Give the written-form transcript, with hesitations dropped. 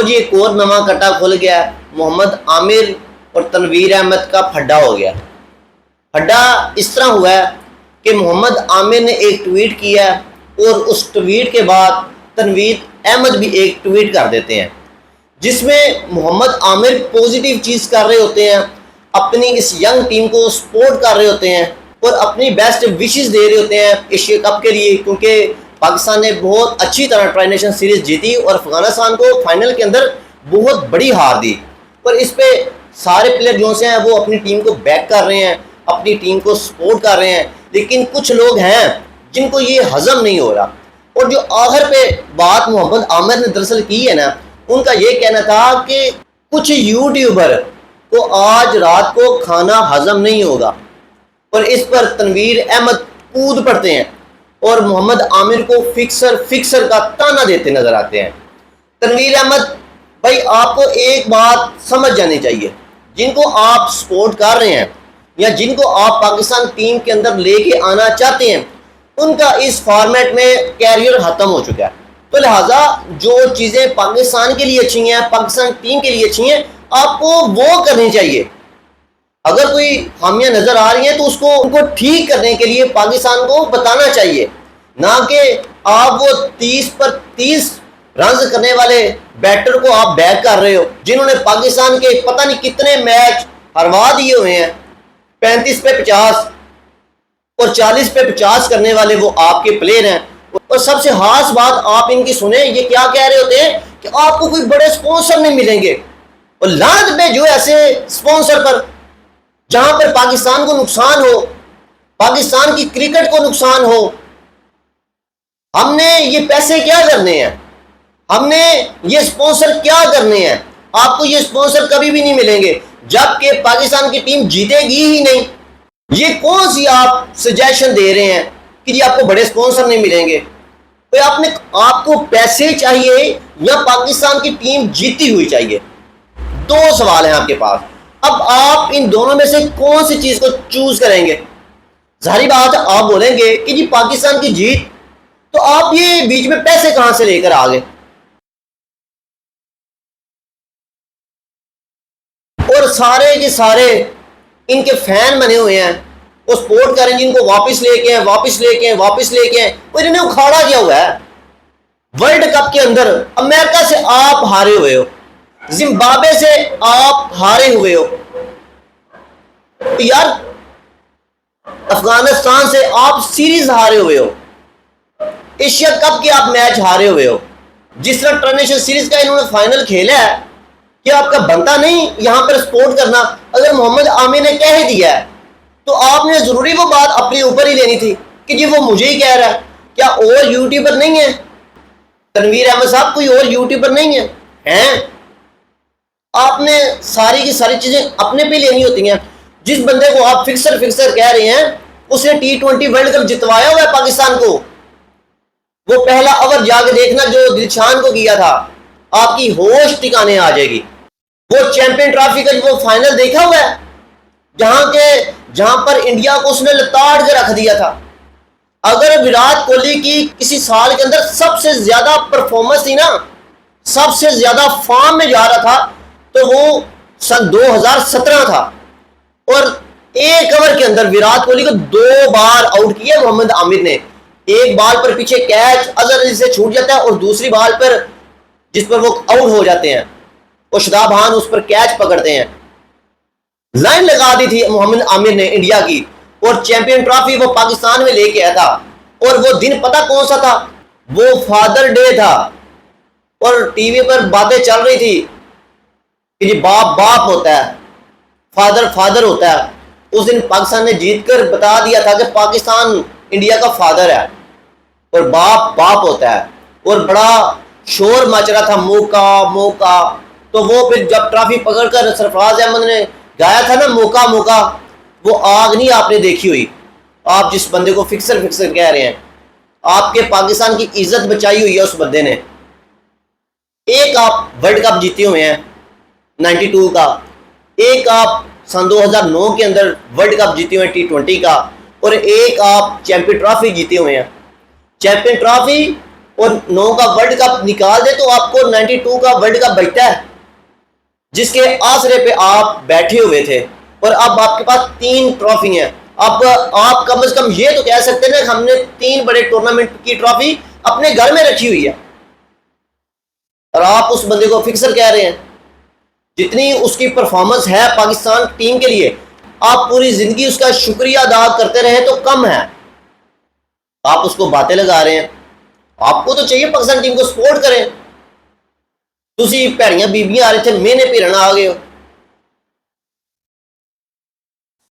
जी एक और नवा कट्टा खुल गया। मोहम्मद आमिर और तनवीर अहमद का फड्डा हो गया। फड्डा इस तरह हुआ है कि मोहम्मद आमिर ने एक ट्वीट किया और उस ट्वीट के बाद तनवीर अहमद भी एक ट्वीट कर देते हैं, जिसमें मोहम्मद आमिर पॉजिटिव चीज़ कर रहे होते हैं, अपनी इस यंग टीम को सपोर्ट कर रहे होते हैं और अपनी बेस्ट विशेस दे रहे होते हैं एशिया कप के लिए, क्योंकि पाकिस्तान ने बहुत अच्छी तरह ट्राई नेशन सीरीज जीती और अफगानिस्तान को फाइनल के अंदर बहुत बड़ी हार दी। पर इस पे सारे प्लेयर जो से हैं वो अपनी टीम को बैक कर रहे हैं, अपनी टीम को सपोर्ट कर रहे हैं, लेकिन कुछ लोग हैं जिनको ये हजम नहीं हो रहा। और जो आखिर पे बात मोहम्मद आमिर ने दरअसल की है ना, उनका ये कहना था कि कुछ यूट्यूबर को आज रात को खाना हजम नहीं होगा, और इस पर तनवीर अहमद कूद पड़ते हैं और मोहम्मद आमिर को फिक्सर का ताना देते नजर आते हैं। तनवीर अहमद भाई, आपको एक बात समझ जानी चाहिए, जिनको आप सपोर्ट कर रहे हैं या जिनको आप पाकिस्तान टीम के अंदर लेके आना चाहते हैं, उनका इस फॉर्मेट में कैरियर ख़त्म हो चुका है। तो लिहाजा जो चीज़ें पाकिस्तान के लिए अच्छी हैं, पाकिस्तान टीम के लिए अच्छी हैं, आपको वो करनी चाहिए। अगर कोई खामियां नज़र आ रही हैं तो उसको उनको ठीक करने के लिए पाकिस्तान को बताना चाहिए, ना कि आप वो 30 पर 30 रन करने वाले बैटर को आप बैक कर रहे हो, जिन्होंने पाकिस्तान के पता नहीं कितने मैच हरवा दिए हुए हैं। 35 पे 50 और 40 पे 50 करने वाले वो आपके प्लेयर हैं। और सबसे खास बात आप इनकी सुने, ये क्या कह रहे होते हैं कि आपको कोई बड़े स्पॉन्सर नहीं मिलेंगे। और लानत पे जो ऐसे स्पॉन्सर पर, जहां पर पाकिस्तान को नुकसान हो, पाकिस्तान की क्रिकेट को नुकसान हो, हमने ये पैसे क्या करने हैं, हमने ये स्पॉन्सर क्या करने हैं। आपको ये स्पॉन्सर कभी भी नहीं मिलेंगे जबकि पाकिस्तान की टीम जीतेगी ही नहीं। ये कौन सी आप सजेशन दे रहे हैं कि जी आपको बड़े स्पॉन्सर नहीं मिलेंगे? तो आपको पैसे चाहिए या पाकिस्तान की टीम जीती हुई चाहिए? दो सवाल हैं आपके पास। अब आप इन दोनों में से कौन सी चीज को चूज करेंगे? जाहिर बात है आप बोलेंगे कि जी पाकिस्तान की जीत, तो आप ये बीच में पैसे कहां से लेकर आ गए? और सारे के सारे इनके फैन बने हुए हैं, वो सपोर्ट करें जिनको वापस लेके आए, वापस लेके आए, वापस लेके आए। और इन्हें उखाड़ा क्या हुआ है वर्ल्ड कप के अंदर? अमेरिका से आप हारे हुए हो, जिम्बाब्वे से आप हारे हुए हो, तो यार अफगानिस्तान से आप सीरीज हारे हुए हो, एशिया कप के आप मैच हारे हुए हो। जिस तरह ट्रांसनेशनल सीरीज का इन्होंने फाइनल खेला है, क्या आपका बनता नहीं यहां पर सपोर्ट करना? अगर मोहम्मद आमिर ने कह ही दिया है तो आपने जरूरी वो बात अपने ऊपर ही लेनी थी कि जी वो मुझे ही कह रहा है। क्या और यूट्यूबर नहीं है? तनवीर अहमद साहब कोई और यूट्यूबर नहीं है? हैं? आपने सारी की सारी चीजें अपने पे लेनी होती हैं। जिस बंदे को आप फिक्सर कह रहे हैं, उसने T20 वर्ल्ड कप जितवाया हुआ है पाकिस्तान को। वो पहला ओवर जाके देखना जो दिलशान को किया था, आपकी होश ठिकाने आ जाएगी। वो चैंपियन ट्रॉफी का वो फाइनल देखा हुआ है, जहां पर इंडिया को उसने लताड़ के रख दिया था। अगर विराट कोहली की किसी साल के अंदर सबसे ज्यादा परफॉर्मेंस थी ना, सबसे ज्यादा फॉर्म में जा रहा था, तो वो सन 2017 था। और एक ओवर के अंदर विराट कोहली को 2 बार आउट किया मोहम्मद आमिर ने। एक बॉल पर पीछे कैच अजहर अली से छूट जाता है और दूसरी बॉल पर जिस पर वो आउट हो जाते हैं, और शादाब खान उस पर कैच पकड़ते हैं। लाइन लगा दी थी मोहम्मद आमिर ने इंडिया की, और चैंपियन ट्रॉफी वो पाकिस्तान में लेके आया था। और वो दिन पता कौन सा था? वो फादर डे था, और टीवी पर बातें चल रही थी कि जी बाप बाप होता है, फादर होता है। उस दिन पाकिस्तान ने जीतकर बता दिया था कि पाकिस्तान इंडिया का फादर है और बाप बाप होता है, और बड़ा शोर मच रहा था मौका। तो वो फिर जब ट्रॉफी पकड़कर सरफराज अहमद ने गाया था ना मौका, वो आग नहीं आपने देखी हुई। आप जिस बंदे को फिक्सर कह रहे हैं, आपके पाकिस्तान की इज्जत बचाई हुई है उस बंदे ने। एक आप वर्ल्ड कप जीते हुए हैं 92 का, एक आप सन 2009 के अंदर वर्ल्ड कप जीते हुए हैं T20 का, और एक आप चैंपियन ट्रॉफी जीते हुए हैं। चैंपियन ट्रॉफी और 9 का वर्ल्ड कप निकाल दे तो आपको 92 का वर्ल्ड कप बचता है, जिसके आसरे पे आप बैठे हुए थे। और अब आपके पास 3 ट्रॉफी हैं। अब आप कम से कम ये तो कह सकते हैं ना, हमने 3 बड़े टूर्नामेंट की ट्रॉफी अपने घर में रखी हुई है, और आप उस बंदे को फिक्सर कह रहे हैं। जितनी उसकी परफॉर्मेंस है पाकिस्तान टीम के लिए, आप पूरी जिंदगी उसका शुक्रिया अदा करते रहे तो कम है। आप उसको बातें लगा रहे हैं। आपको तो चाहिए पाकिस्तान टीम को सपोर्ट करें। तुसी भैड़ियां बीबियां आ रहे थे, मेहने भिड़न आ गए हो।